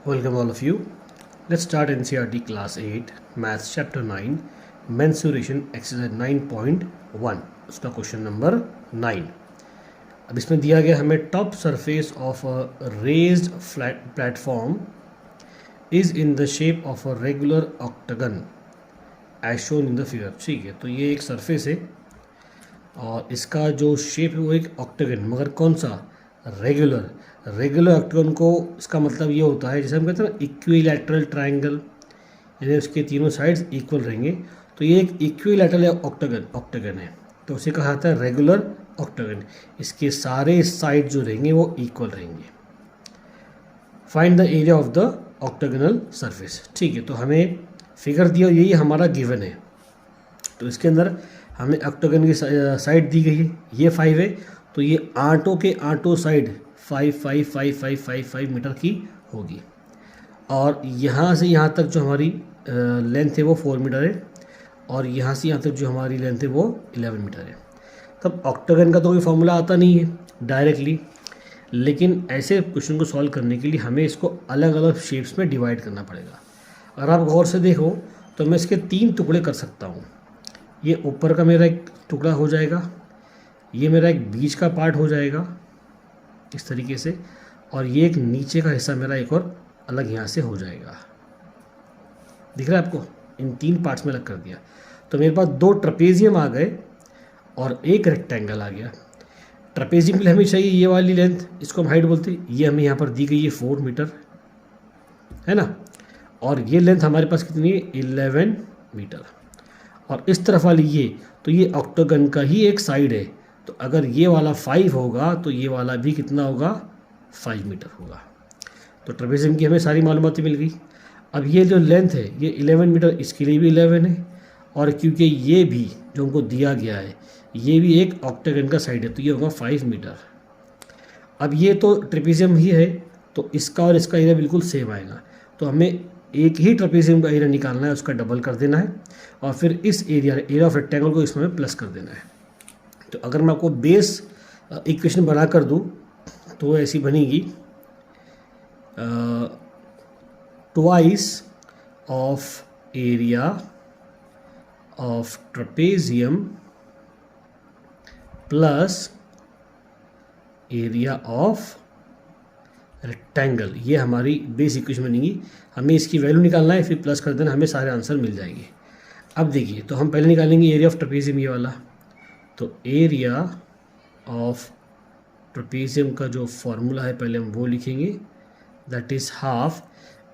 Welcome all of you. Let's start NCERT Class 8 Maths Chapter 9 Mensuration Exercise 9.1 उसका question number 9। अब इसमें दिया गया हमें top surface of a raised flat platform is in the shape of a regular octagon as shown in the figure. ठीक है, तो ये एक सरफेस है और इसका जो शेप है वो एक ऑक्टागन, मगर कौन सा? रेगुलर। रेगुलर ऑक्टागन को इसका मतलब ये होता है, जैसे हम कहते हैं ना इक्विलैटरल ट्रायंगल, यानी उसके तीनों साइड्स इक्वल रहेंगे। तो ये एक इक्विलैटरल ऑक्टागन है, तो उसे कहा जाता है रेगुलर ऑक्टागन। इसके सारे साइड जो रहेंगे वो इक्वल रहेंगे। Find the area of the octagonal surface. ठीक है, तो हमें फिगर दिया, यही हमारा गिवन है। तो इसके अंदर हमें ऑक्टागन की साइड दी गई है, ये 5 है, तो ये आठों के आठों साइड 5 5 5 5 5 5 मीटर की होगी। और यहाँ से यहाँ तक जो हमारी लेंथ है वो 4 मीटर है, और यहाँ से यहाँ तक जो हमारी लेंथ है वो 11 मीटर है। तब ऑक्टागन का तो कोई फॉर्मूला आता नहीं है डायरेक्टली, लेकिन ऐसे क्वेश्चन को सॉल्व करने के लिए हमें इसको अलग अलग शेप्स में डिवाइड करना पड़ेगा। अगर आप गौर से देखो तो मैं इसके 3 टुकड़े कर सकता हूँ। ये ऊपर का मेरा एक टुकड़ा हो जाएगा, ये मेरा एक बीच का पार्ट हो जाएगा इस तरीके से, और ये एक नीचे का हिस्सा मेरा एक और अलग यहाँ से हो जाएगा। दिख रहा है आपको? इन 3 पार्ट्स में अलग कर दिया, तो मेरे पास 2 ट्रपेजियम आ गए और एक रेक्टेंगल आ गया। ट्रपेजियम के लिए हमें चाहिए ये वाली लेंथ, इसको हम हाइट बोलते हैं। ये हमें यहाँ पर दी गई है 4 मीटर, है ना, और ये लेंथ हमारे पास कितनी है? 11 मीटर। और इस तरफ वाली ये, तो ये ऑक्टागन का ही एक साइड है, तो अगर ये वाला 5 होगा तो ये वाला भी कितना होगा? 5 मीटर होगा। तो ट्रपेजियम की हमें सारी मालूमात मिल गई। अब ये जो लेंथ है ये 11 मीटर, इसके लिए भी 11 है, और क्योंकि ये भी जो हमको दिया गया है ये भी एक ऑक्टागन का साइड है, तो ये होगा 5 मीटर। अब ये तो ट्रपेजियम ही है, तो इसका और इसका एरिया बिल्कुल सेम आएगा। तो हमें एक ही ट्रपेजियम का एरिया निकालना है, उसका डबल कर देना है, और फिर इस एरिया ऑफ रेक्टेंगल को इसमें प्लस कर देना है। तो अगर मैं आपको बेस इक्वेशन बना कर दूँ तो वो ऐसी बनेगी, twice of area of trapezium plus area of rectangle. ये हमारी बेस इक्वेशन बनेगी। हमें इसकी वैल्यू निकालना है, फिर प्लस कर देना, हमें सारे आंसर मिल जाएंगे। अब देखिए, तो हम पहले निकालेंगे एरिया ऑफ ट्रपेजियम, ये वाला। तो एरिया ऑफ ट्रपेजियम का जो फॉर्मूला है पहले हम वो लिखेंगे, that is half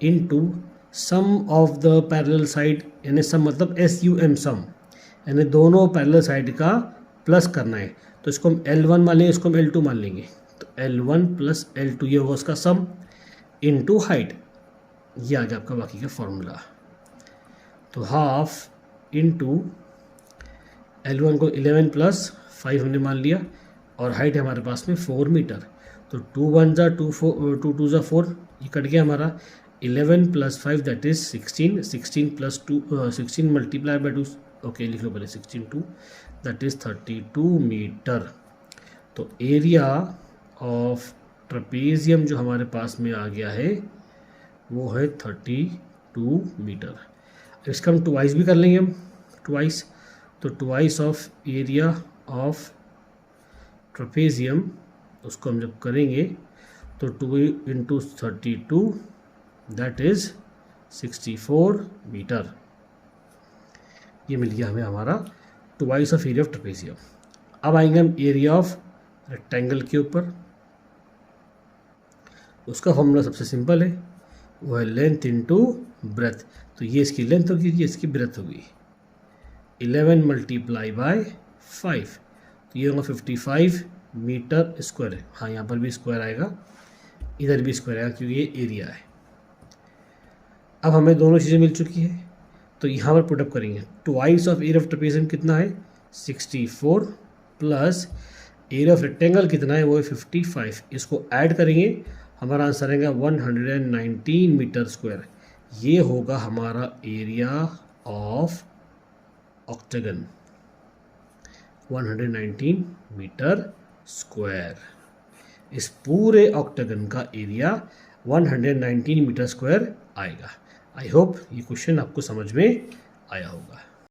into sum of the parallel side, यानी सम मतलब SUM सम, यानी दोनों पैरेलल साइड का प्लस करना है। तो इसको हम L1 मान लेंगे, इसको हम L2 मान लेंगे। तो L1 प्लस L2 ये होगा उसका सम इनटू हाइट। ये आ गया आपका बाकी का फॉर्मूला। तो हाफ इनटू L1 को 11 प्लस 5 हमने मान लिया, और हाइट है हमारे पास में 4 मीटर। तो 2 1 जा 2 2 2 जा 4, ये कट गया हमारा। 11 plus 5 that is 16, 16 plus 2 16 multiply by 2, okay लिख लो पहले, 16 2 दैट इज 32 मीटर। तो एरिया ऑफ ट्रपेजियम जो हमारे पास में आ गया है वो है 32 मीटर। इसका हम ट्वाइस भी कर लेंगे, हम ट्वाइस। तो twice of area of trapezium, उसको हम जब करेंगे तो 2 इंटू 32 दैट इज़ 64 मीटर। ये मिल गया हमें हमारा twice of area of trapezium. अब आएंगे हम एरिया ऑफ रेक्टेंगल के ऊपर। उसका फॉर्मूला सबसे सिंपल है, वो है लेंथ इंटू ब्रेथ। तो ये इसकी लेंथ होगी, ये इसकी ब्रेथ होगी। 11 मल्टीप्लाई बाय 5, तो ये होगा 55 मीटर स्क्वायर है। हाँ, यहाँ पर भी स्क्वायर आएगा, इधर भी स्क्वायर आएगा, क्योंकि ये एरिया है। अब हमें दोनों चीज़ें मिल चुकी है, तो यहाँ पर पुटअप करेंगे। Twice of area of trapezium कितना है? 64, प्लस एरिया ऑफ रेक्टेंगल कितना है? वो है 55। इसको ऐड करेंगे, हमारा आंसर आएगा 119 मीटर स्क्वायर। ये होगा हमारा area of octagon, 119 metre square. इस पूरे ऑक्टागन का एरिया 119 मीटर स्क्वायर आएगा। आई होप ये क्वेश्चन आपको समझ में आया होगा।